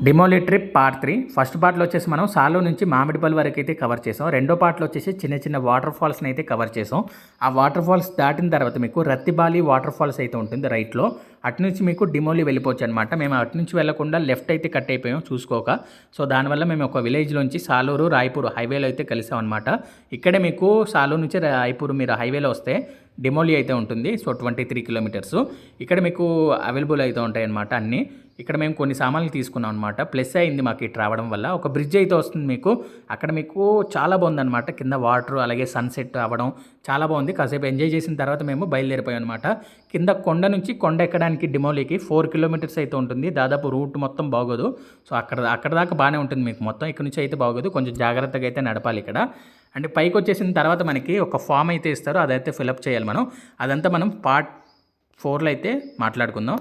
డిమోలి trip part 3 first పార్ట్‌లో వచ్చేసి మనం సాలో నుంచి మామిడిపల్లి వరకు అయితే కవర్ చేసాం. రెండో పార్ట్‌లో వచ్చేసి చిన్న చిన్న వాటర్ ఫాల్స్‌ని అయితే కవర్ చేసాం. ఆ వాటర్ ఫాల్స్ దాటిన తర్వాత మీకు రత్తిబాలి వాటర్ ఫాల్స్ అయితే ఉంటుంది రైట్‌లో. అటు నుంచి మీకు డిమోలి వెళ్ళిపోవచ్చు అనమాట. మేము అటు నుంచి వెళ్ళకుండా లెఫ్ట్ అయితే కట్ అయిపోయాం చూసుకోక. సో దానివల్ల మేము ఒక విలేజ్‌లోంచి సాలూరు, రాయపూర్ హైవేలో అయితే కలిసాం అనమాట. ఇక్కడే మీకు సాలూరు నుంచి రాయపూర్ మీరు హైవేలో వస్తే డిమోలి అయితే ఉంటుంది. So 23 kilometres. ఇక్కడ మీకు అవైలబుల్ అయితే ఉంటాయన్నమాట అన్నీ. ఇక్కడ మేము కొన్ని సామాన్లు తీసుకున్నాం అనమాట. ప్లస్ అయింది మాకు ఇటు రావడం వల్ల. ఒక బ్రిడ్జ్ అయితే వస్తుంది మీకు. అక్కడ మీకు చాలా బాగుందన్నమాట. కింద వాటర్ అలాగే సన్సెట్ అవ్వడం చాలా బాగుంది. కాసేపు ఎంజాయ్ చేసిన తర్వాత మేము బయలుదేరిపోయాం అనమాట. కింద కొండ నుంచి కొండ ఎక్కడానికి డిమోలికి 4 కిలోమీటర్స్ అయితే ఉంటుంది. దాదాపు రూట్ మొత్తం బాగోదు. సో అక్కడ దాకా బాగానే ఉంటుంది మీకు మొత్తం. ఇక్కడ నుంచి అయితే బాగోదు. కొంచెం జాగ్రత్తగా అయితే నడపాలి ఇక్కడ. అంటే పైకి వచ్చేసిన తర్వాత మనకి ఒక ఫామ్ అయితే ఇస్తారు. అదైతే ఫిలప్ చేయాలి మనం. అదంతా మనం పార్ట్ 4లో అయితే మాట్లాడుకుందాం.